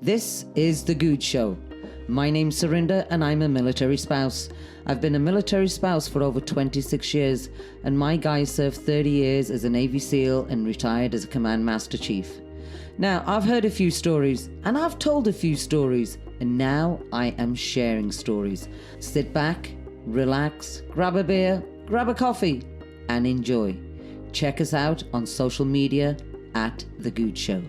This is the Goode Show. My name's Surinder and I'm a military spouse. I've been a military spouse for over 26 years and my guy served 30 years as a Navy SEAL and retired as a Command Master Chief. Now, I've heard a few stories and I've told a few stories and now I am sharing stories. Sit back, relax, grab a beer, grab a coffee and enjoy. Check us out on social media at The Goode Show.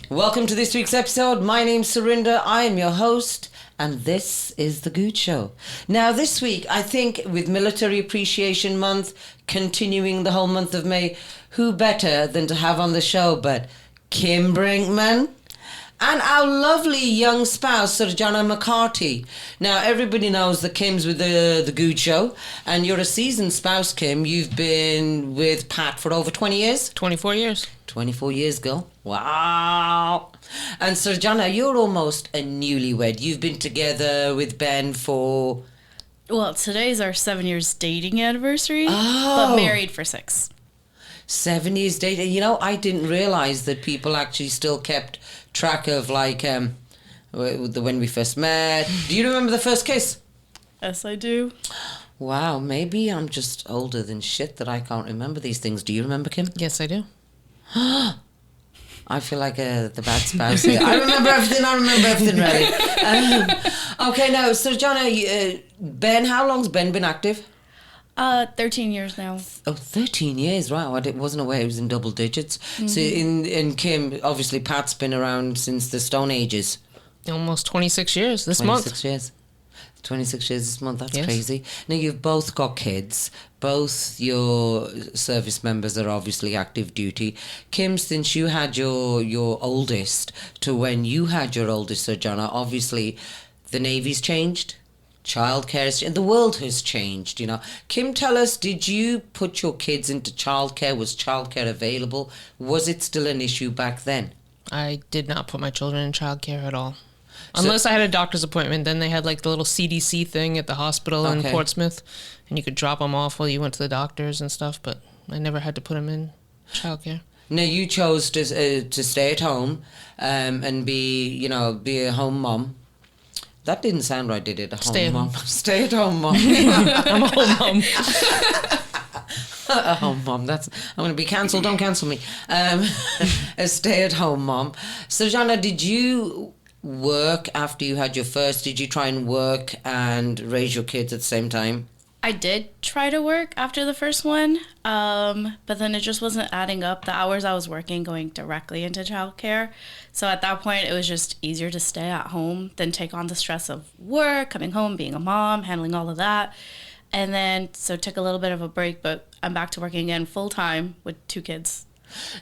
Welcome to this week's episode. My name's Surinder. I am your host, and this is The Goode Show. Now, this week, I think with Military Appreciation Month, continuing the whole month of May, who better than to have on the show but Kim Brinkman and our lovely young spouse, Surjana McCarthy. Now, everybody knows that Kim's with the Goode Show, and you're a seasoned spouse, Kim. You've been with Pat for over 20 years? 24 years. 24 years, girl. Wow. And Surjana, you're almost a newlywed. You've been together with Ben for... Well, today's our 7 years dating anniversary, Oh. but married for 6. 7 years dating. You know, I didn't realise that people actually still kept track of, like, when we first met. Do you remember the first kiss? Yes, I do. Wow, maybe I'm just older than shit that I can't remember these things. Do you remember, Kim? Yes, I do. I feel like the bad spouse here. I remember everything, really. Okay, now, Surjana, Ben, how long's Ben been active? 13 years now. Oh, 13 years, wow. I wasn't aware it was in double digits. Mm-hmm. So in Kim, obviously Pat's been around since the Stone Ages. Almost 26 years this 26 years. 26 years this month, that's Yes. crazy. Now, you've both got kids. Both your service members are obviously active duty. Kim, since you had your oldest to when you had your oldest, Surjana, obviously the Navy's changed. Childcare has changed. The world has changed, you know. Kim, tell us, did you put your kids into childcare? Was childcare available? Was it still an issue back then? I did not put my children in childcare at all. Unless I had a doctor's appointment, then they had like the little CDC thing at the hospital in Portsmouth, and you could drop them off while you went to the doctors and stuff, but I never had to put them in childcare. No, you chose to stay at home and be a home mom. That didn't sound right, did it? Stay at home. Stay at home mom. I'm a home mom. A home mom. I'm going to be cancelled. Don't cancel me. A stay-at-home mom. Surjana, did you work after you had your first? Did you try and work and raise your kids at the same time? I did try to work after the first one, but then it just wasn't adding up. The hours I was working going directly into childcare. So at that point, it was just easier to stay at home than take on the stress of work, coming home, being a mom, handling all of that. And then, so took a little bit of a break, but I'm back to working again full-time with 2 kids.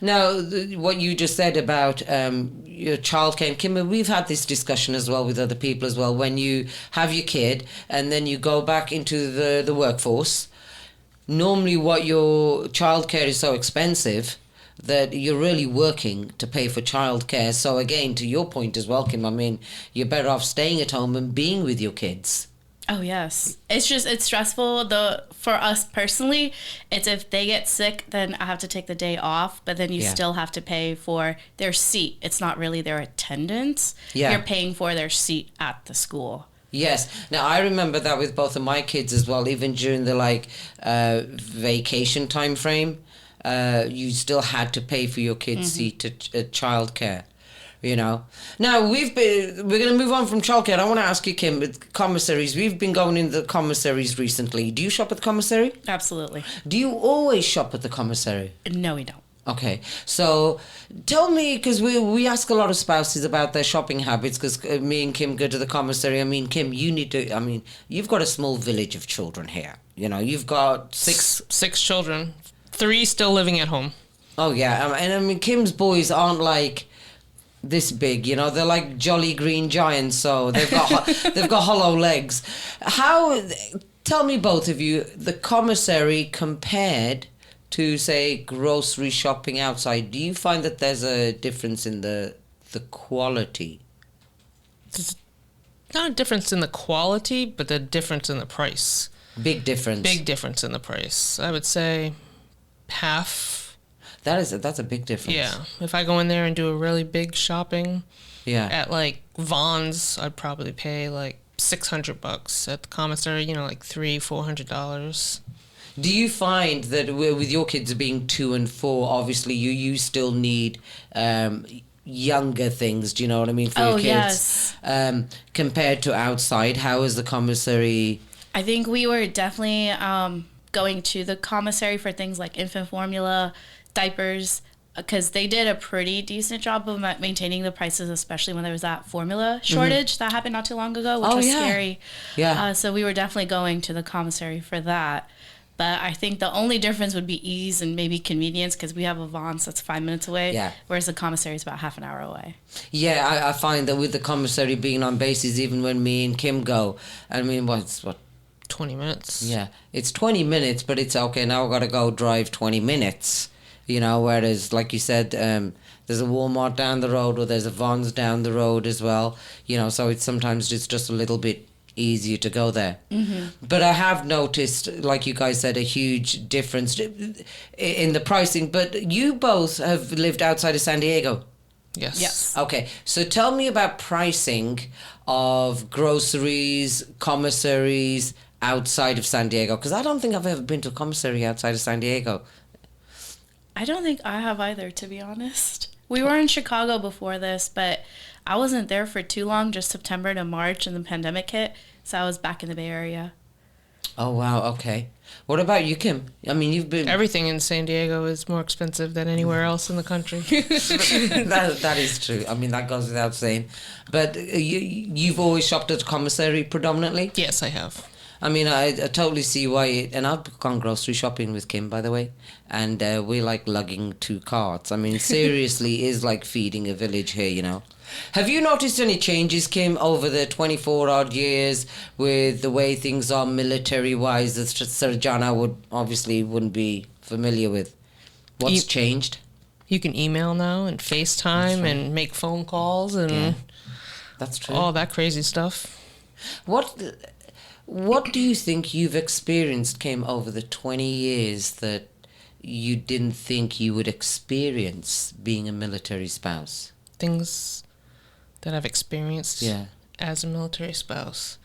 Now, what you just said about your childcare, Kim, we've had this discussion as well with other people as well. When you have your kid and then you go back into the workforce, normally what your childcare is so expensive that you're really working to pay for childcare. So again, to your point as well, Kim, I mean, you're better off staying at home and being with your kids. Oh, yes. It's stressful. For us personally, it's if they get sick, then I have to take the day off, but then you still have to pay for their seat. It's not really their attendance. Yeah. You're paying for their seat at the school. Yes. Now, I remember that with both of my kids as well, even during the vacation time frame, you still had to pay for your kids' seat at childcare. You know. Now, we're going to move on from childcare. I want to ask you, Kim, with commissaries. We've been going in the commissaries recently. Do you shop at the commissary? Absolutely. Do you always shop at the commissary? No, we don't. Okay. So tell me, because we ask a lot of spouses about their shopping habits, because me and Kim go to the commissary. I mean, Kim, you've got a small village of children here. You know, you've got six children, 3 still living at home. Oh, yeah. And I mean, Kim's boys aren't like this big, you know, they're like jolly green giants, so they've got hollow legs. Tell me, both of you, the commissary compared to, say, grocery shopping outside, do you find that there's a difference in the quality? There's not a difference in the quality, but a difference in the price. Big difference. Big difference in the price. I would say half That's a big difference. Yeah. If I go in there and do a really big shopping, at like Vaughn's, I'd probably pay like $600. At the commissary, like $300-$400. Do you find that with your kids being 2 and 4, obviously you still need younger things? Do you know what I mean for your kids? Yes. Compared to outside, how is the commissary? I think we were definitely going to the commissary for things like infant formula, diapers, because they did a pretty decent job of maintaining the prices, especially when there was that formula shortage that happened not too long ago, which was scary. Yeah. So we were definitely going to the commissary for that. But I think the only difference would be ease and maybe convenience, because we have a Vaughn's that's 5 minutes away, whereas the commissary is about half an hour away. Yeah, I find that with the commissary being on bases, even when me and Kim go, I mean, what? 20 minutes. Yeah, it's 20 minutes, but it's okay, now I've got to go drive 20 minutes, whereas, like you said, there's a Walmart down the road, or there's a Vaughn's down the road as well, so it's sometimes just a little bit easier to go there. But I have noticed, like you guys said, a huge difference in the pricing. But you both have lived outside of San Diego. Yes. Okay, so tell me about pricing of groceries, commissaries outside of San Diego, because I don't think I've ever been to a commissary outside of San Diego. I don't think I have either, to be honest. We were in Chicago before this, but I wasn't there for too long, just September to March, and the pandemic hit, so I was back in the Bay Area. Oh, wow, okay. What about you, Kim? I mean, you've been... Everything in San Diego is more expensive than anywhere else in the country. that is true. I mean, that goes without saying. But you've always shopped at a commissary predominantly? Yes, I have. I mean, I totally see why... And I've gone grocery shopping with Kim, by the way. And we're like lugging 2 carts. I mean, seriously, is like feeding a village here, Have you noticed any changes, Kim, over the 24-odd years with the way things are military-wise that Surjana wouldn't be familiar with? What's changed? You can email now and FaceTime and make phone calls and that's true. All that crazy stuff. What do you think you've experienced, Kim, over the 20 years that you didn't think you would experience being a military spouse? Things that I've experienced as a military spouse.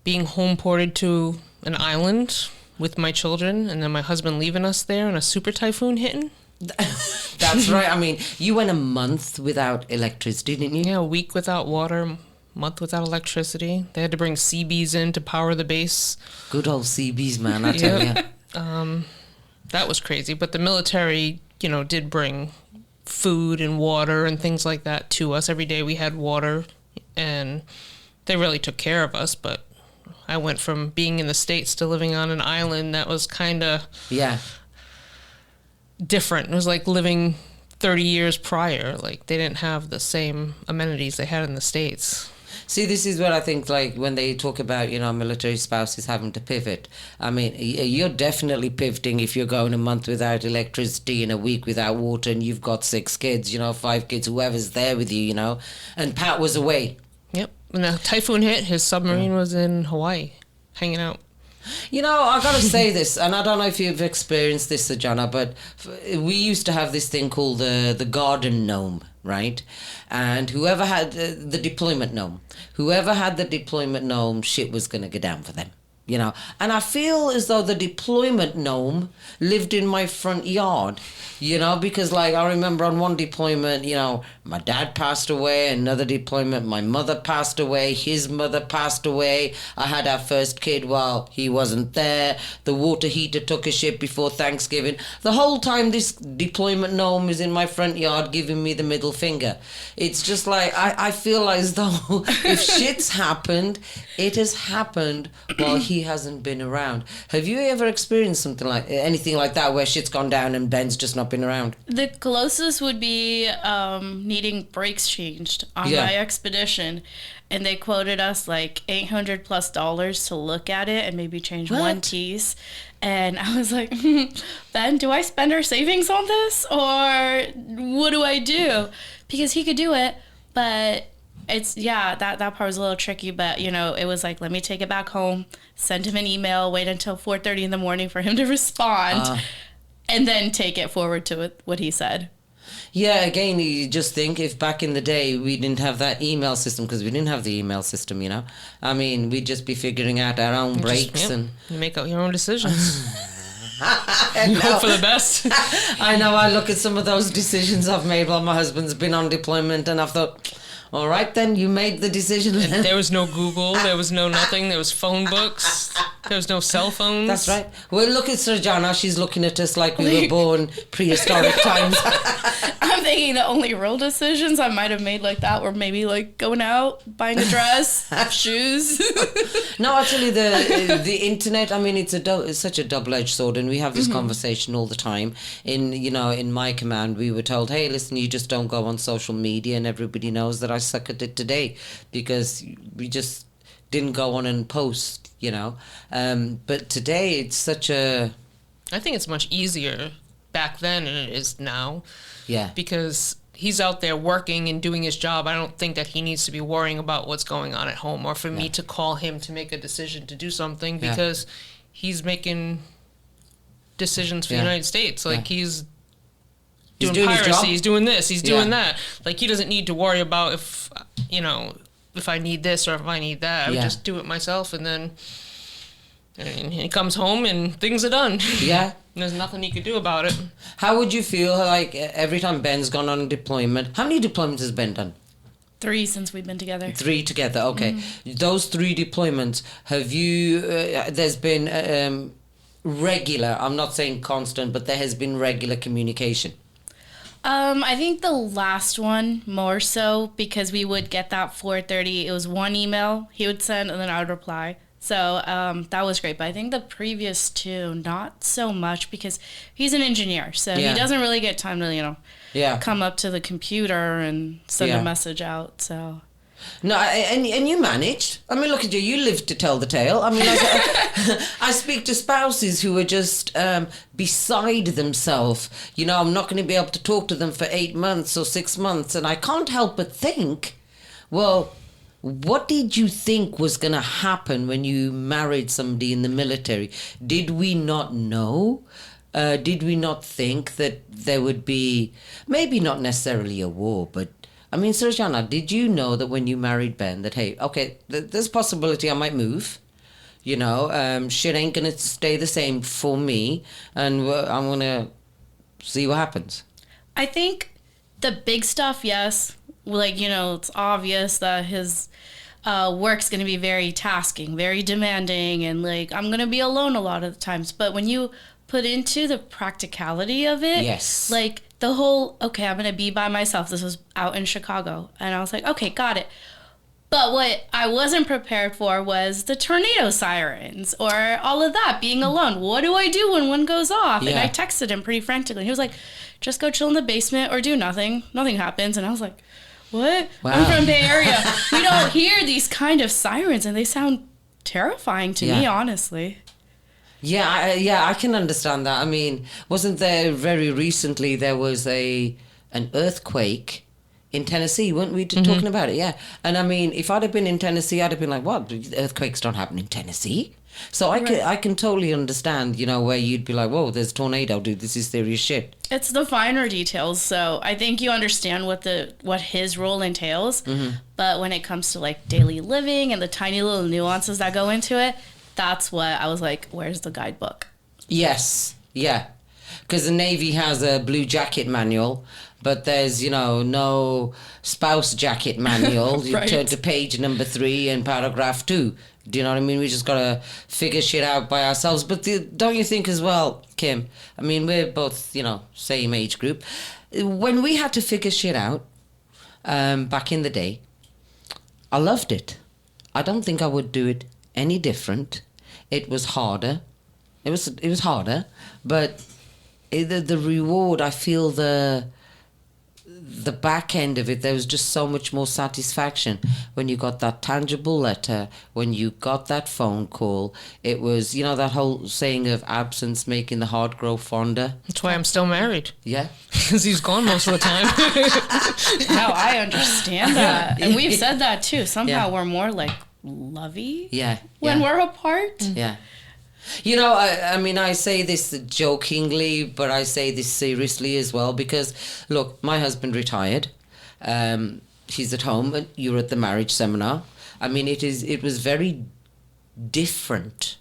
Being home ported to an island with my children, and then my husband leaving us there and a super typhoon hitting. That's right. I mean, you went a month without electricity, didn't you? Yeah, a week without water, month without electricity. They had to bring CBs in to power the base. Good old CBs, man, I tell you. That was crazy. But the military, did bring food and water and things like that to us. Every day we had water, and they really took care of us. But I went from being in the States to living on an island that was kind of different. It was like living 30 years prior. Like, they didn't have the same amenities they had in the States. See, this is what I think, like, when they talk about, military spouses having to pivot. I mean, you're definitely pivoting if you're going a month without electricity and a week without water and you've got 6 kids, 5 kids, whoever's there with you, And Pat was away. Yep. When the typhoon hit, his submarine was in Hawaii, hanging out. I got to say this, and I don't know if you've experienced this, Surjana, but we used to have this thing called the garden gnome, right? And whoever had the deployment gnome, shit was going to go down for them. And I feel as though the deployment gnome lived in my front yard, because like I remember on one deployment, my dad passed away, another deployment, my mother passed away, his mother passed away. I had our first kid while he wasn't there. The water heater took a shit before Thanksgiving. The whole time this deployment gnome is in my front yard giving me the middle finger. It's just like, I feel as though if shit's happened, it has happened while he hasn't been around. Have you ever experienced anything like that where shit's gone down and Ben's just not been around? The closest would be needing brakes changed on my expedition, and they quoted us like $800+ to look at it and maybe change one piece. And I was like, Ben, do I spend our savings on this, or what do I do? Because he could do it, but it's that part was a little tricky. But it was like, let me take it back home, send him an email, wait until 4:30 in the morning for him to respond. and then take it forward to what he said. Yeah, again, you just think if back in the day we didn't have that email system, because we didn't have the email system, you know. I mean, we'd just be figuring out our own breaks and you make out your own decisions. and you hope for the best. I know. I look at some of those decisions I've made while my husband's been on deployment, and I've thought, all right, then you made the decision. And there was no Google. There was no nothing. There was phone books. There was no cell phones. That's right. Well, look at Surjana. She's looking at us like we were born prehistoric times. I'm thinking the only real decisions I might have made like that were maybe like going out, buying a dress, shoes. No, actually, the internet. I mean, it's such a double-edged sword, and we have this conversation all the time. In my command, we were told, "Hey, listen, you just don't go on social media," and everybody knows that I suck at it today because we just didn't go on and post. But today it's such a... I think it's much easier back then than it is now. Yeah. Because he's out there working and doing his job. I don't think that he needs to be worrying about what's going on at home or for me to call him to make a decision to do something because he's making decisions for the United States. Like he's doing piracy, he's doing this, he's doing that. Like he doesn't need to worry about if I need this or if I need that. I would just do it myself, and then he comes home and things are done. Yeah. There's nothing he could do about it. How would you feel like every time Ben's gone on deployment? How many deployments has Ben done? 3 since we've been together. 3 together, okay. Those 3 deployments, have you... there's been regular, I'm not saying constant, but there has been regular communication. I think the last one more so because we would get that 4:30. It was one email he would send and then I would reply. So that was great. But I think the previous 2, not so much because he's an engineer. So he doesn't really get time to, come up to the computer and send a message out. So... No, and you managed. I mean, look at you. You lived to tell the tale. I mean, I speak to spouses who are just beside themselves. I'm not going to be able to talk to them for 8 months or 6 months. And I can't help but think, well, what did you think was going to happen when you married somebody in the military? Did we not know? Did we not think that there would be, maybe not necessarily a war, but I mean, Surjana, did you know that when you married Ben that, hey, okay, there's a possibility I might move, shit ain't going to stay the same for me, and I'm going to see what happens? I think the big stuff, yes. Like, it's obvious that his work's going to be very tasking, very demanding, and, like, I'm going to be alone a lot of the times. But when you put into the practicality of it, yes, like, the whole, okay, I'm going to be by myself. This was out in Chicago. And I was like, okay, got it. But what I wasn't prepared for was the tornado sirens or all of that, being alone. What do I do when one goes off? Yeah. And I texted him pretty frantically. He was like, just go chill in the basement or do nothing. Nothing happens. And I was like, what? Wow. I'm from Bay Area. We don't hear these kind of sirens, and they sound terrifying to me, honestly. Yeah, I can understand that. I mean, wasn't there very recently there was an earthquake in Tennessee, weren't we talking about it? Yeah. And I mean, if I'd have been in Tennessee, I'd have been like, what? Earthquakes don't happen in Tennessee? So I can totally understand, where you'd be like, whoa, there's a tornado, dude, this is serious shit. It's the finer details. So I think you understand what his role entails. But when it comes to like daily living and the tiny little nuances that go into it, that's what I was like, where's the guidebook? Yes, yeah. Because the Navy has a blue jacket manual, but there's, no spouse jacket manual. You turn to page number 3 and paragraph 2. Do you know what I mean? We just got to figure shit out by ourselves. But don't you think as well, Kim? I mean, we're both, same age group. When we had to figure shit out back in the day, I loved it. I don't think I would do it any different. It was harder. It was harder, but the reward, I feel the back end of it, there was just so much more satisfaction when you got that tangible letter, when you got that phone call. It was, that whole saying of absence making the heart grow fonder. That's why I'm still married. Yeah. Because he's gone most of the time. How I understand that. And we've said that too. Somehow we're more like lovey when we're apart. Yeah. You know, I mean, I say this jokingly, but I say this seriously as well because, look, my husband retired. He's at home, and you're at the marriage seminar. I mean, it was very different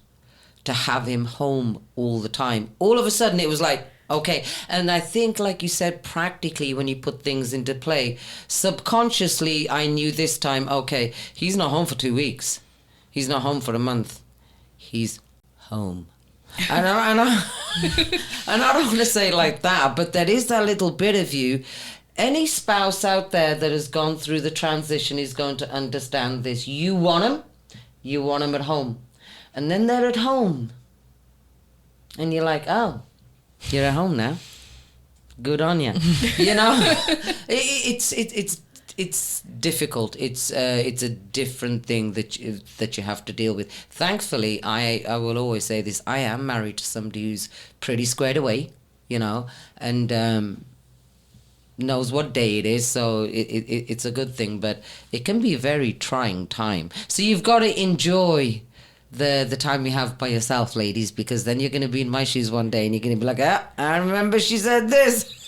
to have him home all the time. All of a sudden, it was like, okay. And I think, like you said, practically, when you put things into play, subconsciously, I knew this time, okay, he's not home for 2 weeks. He's not home for a month. He's home. And I don't want to say it like that, but there is that little bit of you. Any spouse out there that has gone through the transition is going to understand this. You want them at home. And then they're at home. And you're like, oh, you're at home now. Good on you. You know, it's difficult. It's a different thing that you have to deal with. Thankfully, I will always say this. I am married to somebody who's pretty squared away, you know, and knows what day it is. So it's a good thing, but it can be a very trying time. So you've got to enjoy the time you have by yourself, ladies, because then you're going to be in my shoes one day and you're going to be like, I remember she said this.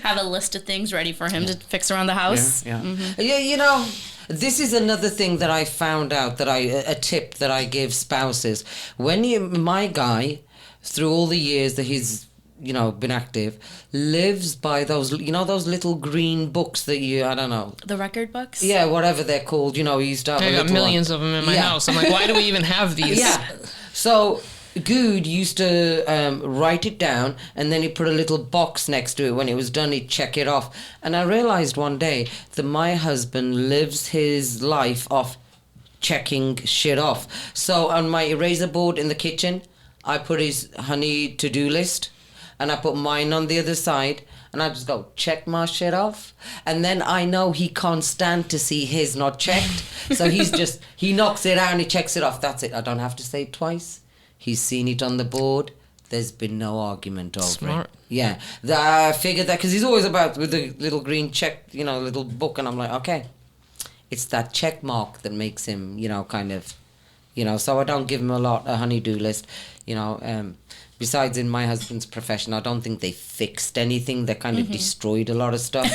Have a list of things ready for him to fix around the house. Yeah. Yeah, you know, this is another thing that I found out, a tip that I give spouses. My guy, through all the years that he's, you know, been active, lives by those, you know, those little green books that I don't know. The record books? Yeah, whatever they're called. You know, he used to have I got millions of them in my house. I'm like, why do we even have these? Yeah. So Goode used to write it down, and then he put a little box next to it. When it was done, he'd check it off. And I realized one day that my husband lives his life off checking shit off. So on my eraser board in the kitchen, I put his honey to-do list, and I put mine on the other side, and I just go, check my shit off. And then I know he can't stand to see his not checked. So he knocks it out and he checks it off. That's it. I don't have to say it twice. He's seen it on the board. There's been no argument over Smart. it. Yeah. I figured that because he's always about with the little green check, you know, little book. And I'm like, okay, it's that check mark that makes him, you know, kind of, you know, so I don't give him a honey-do list, you know. Besides, in my husband's profession, I don't think they fixed anything. They kind of destroyed a lot of stuff.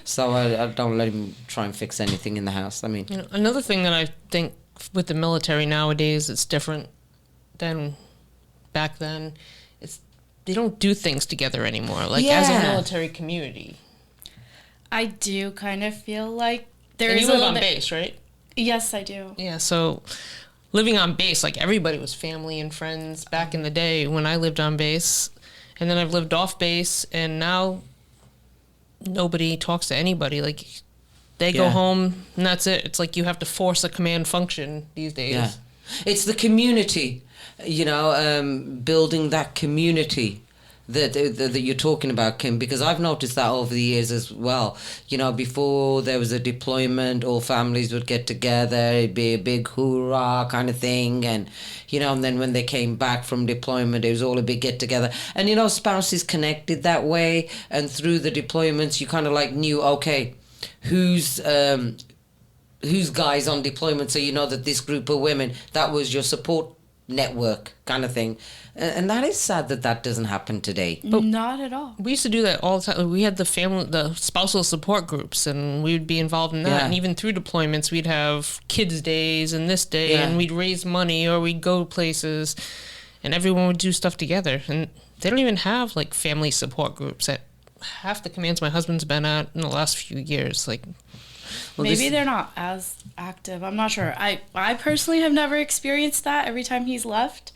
So I don't let him try and fix anything in the house. I mean, you know, another thing that I think with the military nowadays, it's different than back then. They don't do things together anymore, like as a military community. I do kind of feel like there and is you a live little on bit. base, right? Yes, I do. Yeah, so living on base, like everybody was family and friends back in the day when I lived on base. And then I've lived off base, and now nobody talks to anybody. Like, they go home, and that's it. It's like you have to force a command function these days. Yeah. It's the community, you know, building that community that you're talking about, Kim, because I've noticed that over the years as well. You know, before there was a deployment, all families would get together, it'd be a big hoorah kind of thing, and, you know, and then when they came back from deployment, it was all a big get-together. And, you know, spouses connected that way, and through the deployments, you kind of like knew, okay, who's guys on deployment, so you know that this group of women, that was your support network kind of thing. And that is sad that doesn't happen today. But not at all. We used to do that all the time. We had the spousal support groups, and we would be involved in that. Yeah. And even through deployments, we'd have kids' days and this day, and we'd raise money, or we'd go places, and everyone would do stuff together. And they don't even have, like, family support groups at half the commands my husband's been at in the last few years. Like, well, maybe they're not as active. I'm not sure. I personally have never experienced that every time he's left.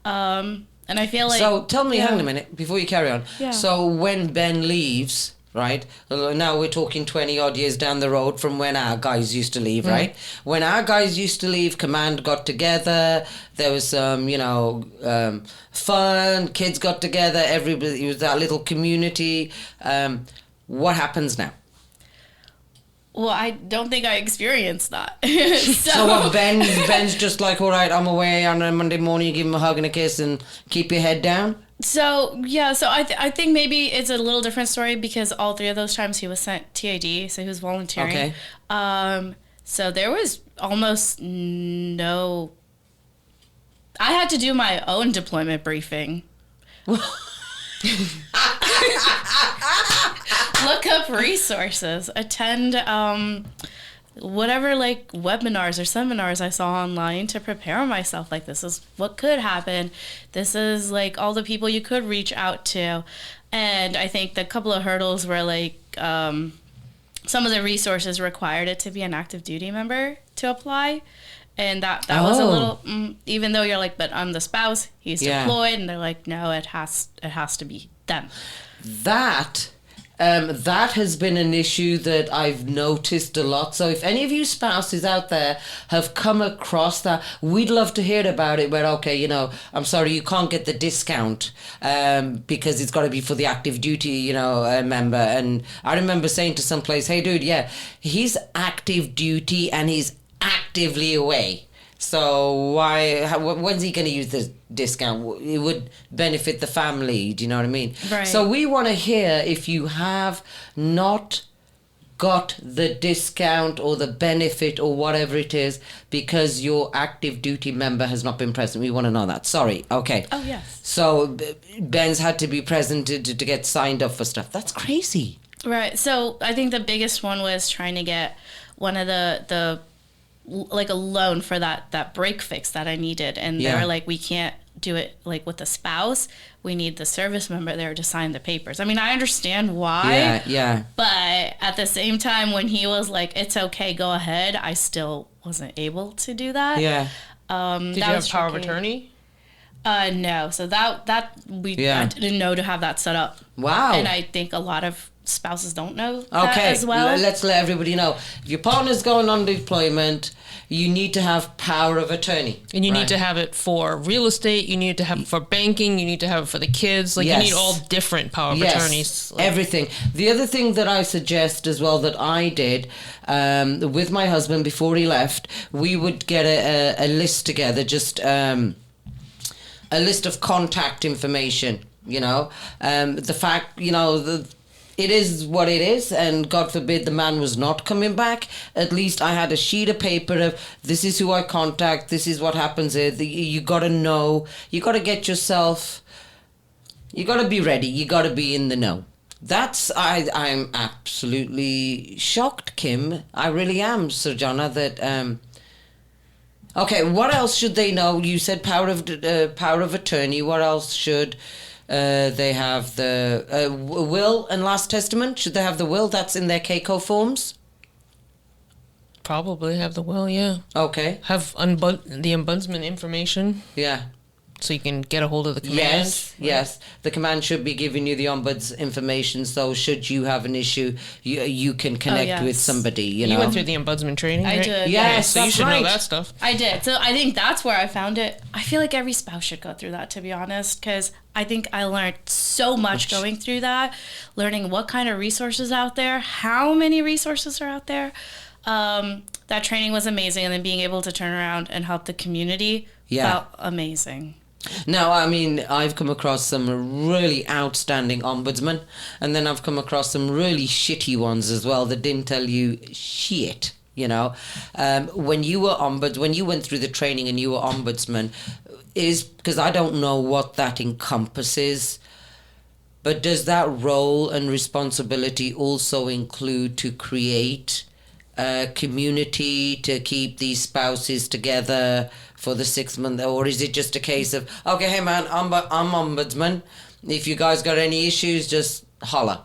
And I feel like... So tell me, hang on a minute, before you carry on. Yeah. So when Ben leaves, right, now we're talking 20 odd years down the road from when our guys used to leave, right? When our guys used to leave, command got together, there was some, you know, fun, kids got together, everybody, it was that little community. What happens now? Well, I don't think I experienced that. So what, Ben's just like, all right, I'm away on a Monday morning, you give him a hug and a kiss and keep your head down? So, yeah, so I think maybe it's a little different story because all three of those times he was sent TAD, so he was volunteering. Okay. So there was almost no I had to do my own deployment briefing. Look up resources. Attend whatever like webinars or seminars I saw online to prepare myself. Like, this is what could happen. This is like all the people you could reach out to. And I think the couple of hurdles were like some of the resources required it to be an active duty member to apply. And that was a little, even though you're like, but I'm the spouse, he's deployed, and they're like, no, it has to be them. That has been an issue that I've noticed a lot. So if any of you spouses out there have come across that, we'd love to hear about it. Where, okay, you know, I'm sorry, you can't get the discount because it's got to be for the active duty, you know, member. And I remember saying to some place, hey, dude, yeah, he's active duty and he's actively away. So when's he going to use the discount? It would benefit the family. Do you know what I mean? Right. So we want to hear if you have not got the discount or the benefit or whatever it is because your active duty member has not been present. We want to know that. Sorry. Okay. Oh, yes. So Ben's had to be present to get signed up for stuff. That's crazy. Right. So I think the biggest one was trying to get one of the like a loan for that break fix that I needed, and they were like, we can't do it like with the spouse. We need the service member there to sign the papers. I mean, I understand why. Yeah. But at the same time, when he was like, it's okay, go ahead, I still wasn't able to do that. Yeah. Did you have power of attorney? No. So I didn't know to have that set up. Wow. And I think a lot of spouses don't know that as well. Let's let everybody know. If your partner's going on deployment, you need to have power of attorney. And you need to have it for real estate, you need to have it for banking, you need to have it for the kids. Like, you need all different power of attorneys. Like, everything. The other thing that I suggest as well that I did with my husband before he left, we would get a list together, just a list of contact information, you know. The fact, you know, it is what it is, and God forbid the man was not coming back. At least I had a sheet of paper of, this is who I contact, this is what happens here. You got to know, you got to get yourself, you got to be ready, you got to be in the know. I'm absolutely shocked, Kim. I really am, Surjana, that... Okay, what else should they know? You said power of attorney. What else should... they have the will and last testament. Should they have the will? That's in their KCO forms? Probably have the will, yeah. Okay. Have the ombudsman information. Yeah. So you can get a hold of the command. Yes, right? Yes. The command should be giving you the ombuds information, so should you have an issue, you can connect with somebody, you know. You went through the ombudsman training, right? I did. Yes, so you should know that stuff. I did. So I think that's where I found it. I feel like every spouse should go through that, to be honest, because I think I learned so much going through that, learning what kind of resources out there, how many resources are out there. That training was amazing, and then being able to turn around and help the community felt amazing. Now, I mean, I've come across some really outstanding ombudsmen, and then I've come across some really shitty ones as well that didn't tell you shit, you know. When you went through the training and you were ombudsman, is because I don't know what that encompasses, but does that role and responsibility also include to create a community to keep these spouses together for the 6 months, or is it just a case of, okay, hey man, I'm ombudsman, if you guys got any issues, just holla?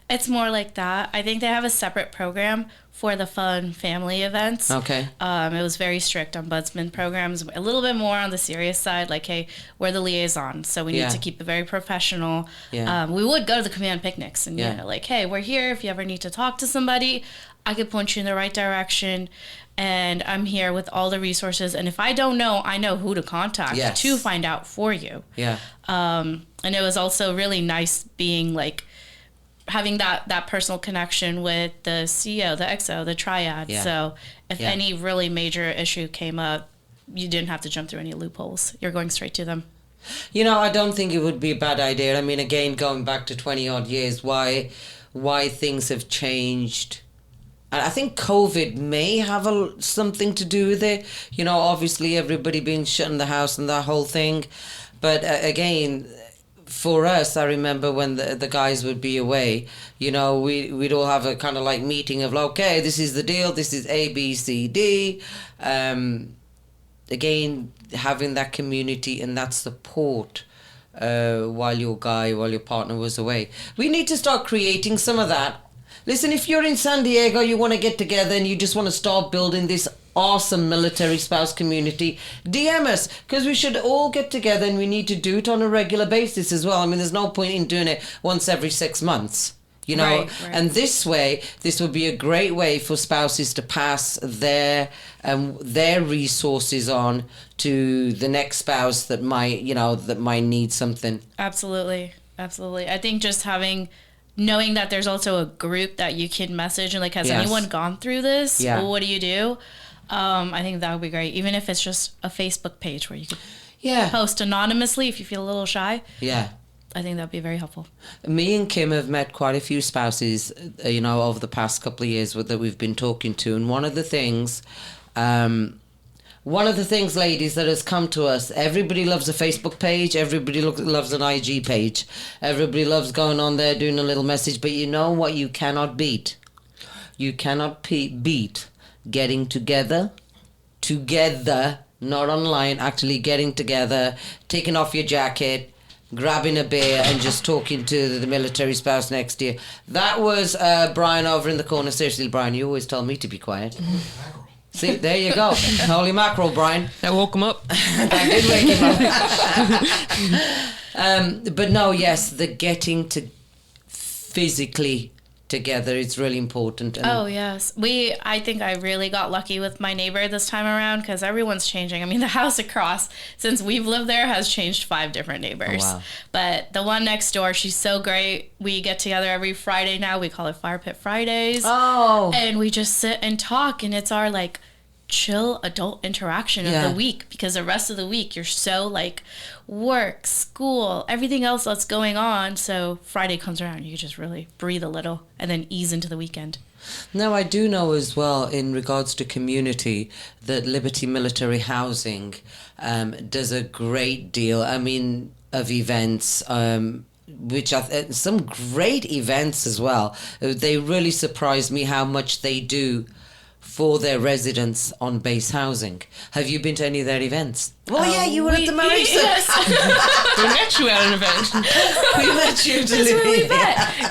It's more like that. I think they have a separate program for the fun family events. Okay. It was very strict ombudsman programs, a little bit more on the serious side, like, hey, we're the liaison, so we need to keep it very professional. Yeah. We would go to the command picnics and, you know, like, hey, we're here if you ever need to talk to somebody, I could point you in the right direction. And I'm here with all the resources. And if I don't know, I know who to contact to find out for you. Yeah. And it was also really nice being like, having that personal connection with the CEO, the XO, the triad. Yeah. So if any really major issue came up, you didn't have to jump through any loopholes. You're going straight to them. You know, I don't think it would be a bad idea. I mean, again, going back to 20 odd years, why things have changed And I think COVID may have something to do with it. You know, obviously everybody being shut in the house and that whole thing. But again, for us, I remember when the guys would be away, you know, we'd all have a kind of like meeting of, like, okay, this is the deal, this is A, B, C, D. Again, having that community and that support while your partner was away. We need to start creating some of that. Listen, if you're in San Diego, you want to get together and you just want to start building this awesome military spouse community, DM us, because we should all get together and we need to do it on a regular basis as well. I mean, there's no point in doing it once every 6 months, you know. Right. And this would be a great way for spouses to pass their resources on to the next spouse that might need something. Absolutely. I think just knowing that there's also a group that you can message and like, has anyone gone through this? Yeah. Well, what do you do? I think that would be great. Even if it's just a Facebook page where you could post anonymously if you feel a little shy. Yeah. I think that'd be very helpful. Me and Kim have met quite a few spouses, you know, over the past couple of years that we've been talking to. And one of the things, ladies, that has come to us, everybody loves a Facebook page, everybody loves an IG page, everybody loves going on there doing a little message, but you know what you cannot beat? You cannot beat getting together, not online, actually getting together, taking off your jacket, grabbing a beer and just talking to the military spouse next to you. That was Brian over in the corner. Seriously, Brian, you always tell me to be quiet. See, there you go. Holy mackerel, Brian. That woke him up. That did wake him up. But no, yes, the getting to physically together is really important. And yes. I think I really got lucky with my neighbor this time around because everyone's changing. I mean, the house across, since we've lived there, has changed 5 different neighbors. Oh, wow. But the one next door, she's so great. We get together every Friday now. We call it Fire Pit Fridays. Oh. And we just sit and talk, and it's our, like, chill adult interaction of the week, because the rest of the week you're so like work, school, everything else that's going on. So Friday comes around, you just really breathe a little and then ease into the weekend. Now, I do know as well, in regards to community, that Liberty Military Housing does a great deal, I mean, of events, which are some great events as well. They really surprised me how much they do for their residents on base housing. Have you been to any of their events? Well, yeah, you were at the marriage yes. We met you at an event. We met you to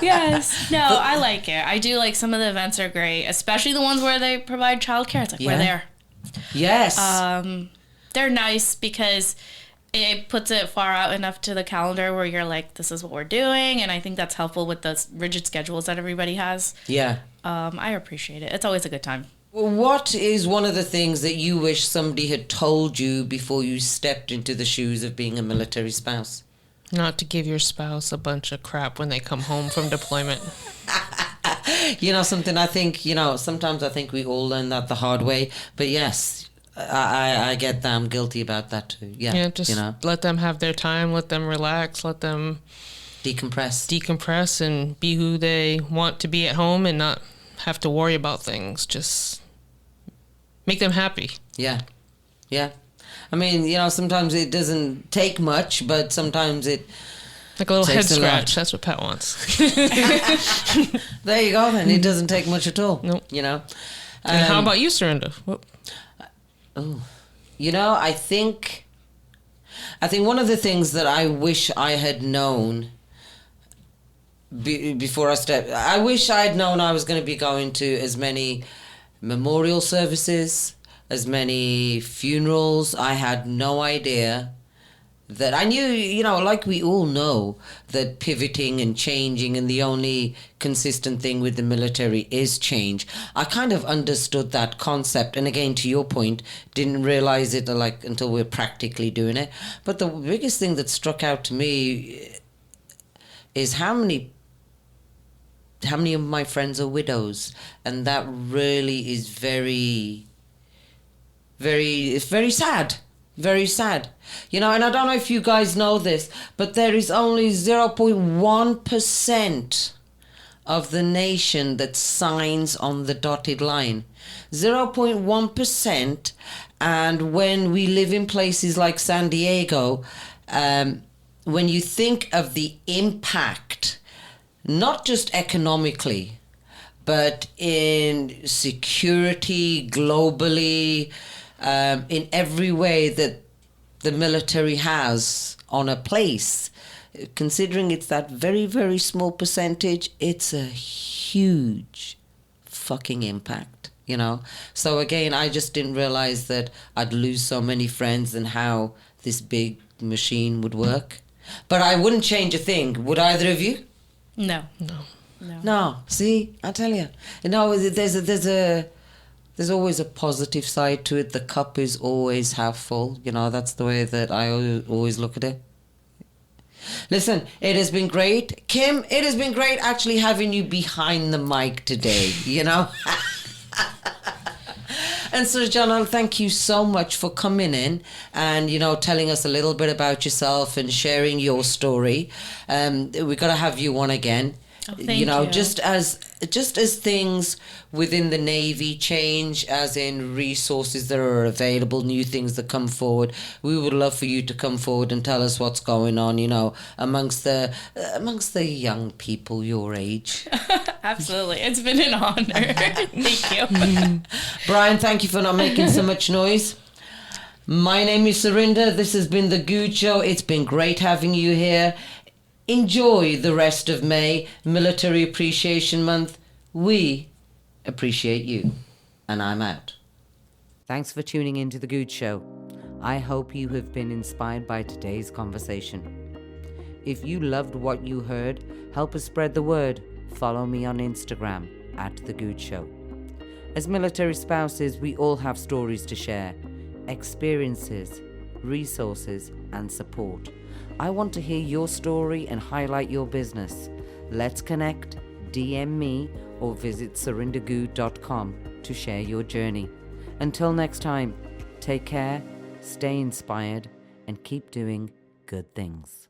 Yes. No, I like it. I do like some of the events are great, especially the ones where they provide childcare. It's like, we're there. Yes. They're nice because it puts it far out enough to the calendar where you're like, this is what we're doing. And I think that's helpful with the rigid schedules that everybody has. Yeah. I appreciate it. It's always a good time. What is one of the things that you wish somebody had told you before you stepped into the shoes of being a military spouse? Not to give your spouse a bunch of crap when they come home from deployment. You know, something I think, sometimes I think we all learn that the hard way. But yes, I get that. I'm guilty about that too. Yeah, just let them have their time, let them relax, let them decompress and be who they want to be at home and not have to worry about things. Just make them happy. Yeah. I mean, sometimes it doesn't take much, but sometimes it like a little head scratch. That's what Pat wants. There you go. And it doesn't take much at all. Nope. And how about you, Surjana? I think one of the things that I wish I had known before I wish I had known I was going to be going to as many memorial services, as many funerals. I had no idea that I knew, like we all know, that pivoting and changing and the only consistent thing with the military is change. I kind of understood that concept. And again, to your point, didn't realize it until we're practically doing it. But the biggest thing that struck out to me is how many of my friends are widows, and that really is very, very, it's very sad. Very sad. And I don't know if you guys know this, but there is only 0.1% of the nation that signs on the dotted line. 0.1%. And when we live in places like San Diego, when you think of the impact, not just economically, but in security, globally, in every way that the military has on a place, considering it's that very, very small percentage, it's a huge fucking impact, you know? So again, I just didn't realize that I'd lose so many friends and how this big machine would work. But I wouldn't change a thing. Would either of you? No. No. See, I tell you. No, there's always a positive side to it. The cup is always half full. You know, that's the way that I always look at it. Listen, it has been great. Kim, it has been great actually having you behind the mic today, you know. And Surjana, thank you so much for coming in and, you know, telling us a little bit about yourself and sharing your story. We've got to have you on again. Oh, thank you. you. Just as things within the Navy change, as in resources that are available, new things that come forward, we would love for you to come forward and tell us what's going on, you know, amongst the young people your age. Absolutely. It's been an honor. Thank you. Brian, thank you for not making so much noise. My name is Surinder. This has been the Goode Show. It's been great having you here. Enjoy the rest of May, Military Appreciation Month. We appreciate you. And I'm out. Thanks for tuning in to the Goode Show. I hope you have been inspired by today's conversation. If you loved what you heard, help us spread the word. Follow me on Instagram @The Goode Show. As military spouses, we all have stories to share, experiences, resources, and support. I want to hear your story and highlight your business. Let's connect, DM me, or visit surindergoode.com to share your journey. Until next time, take care, stay inspired, and keep doing good things.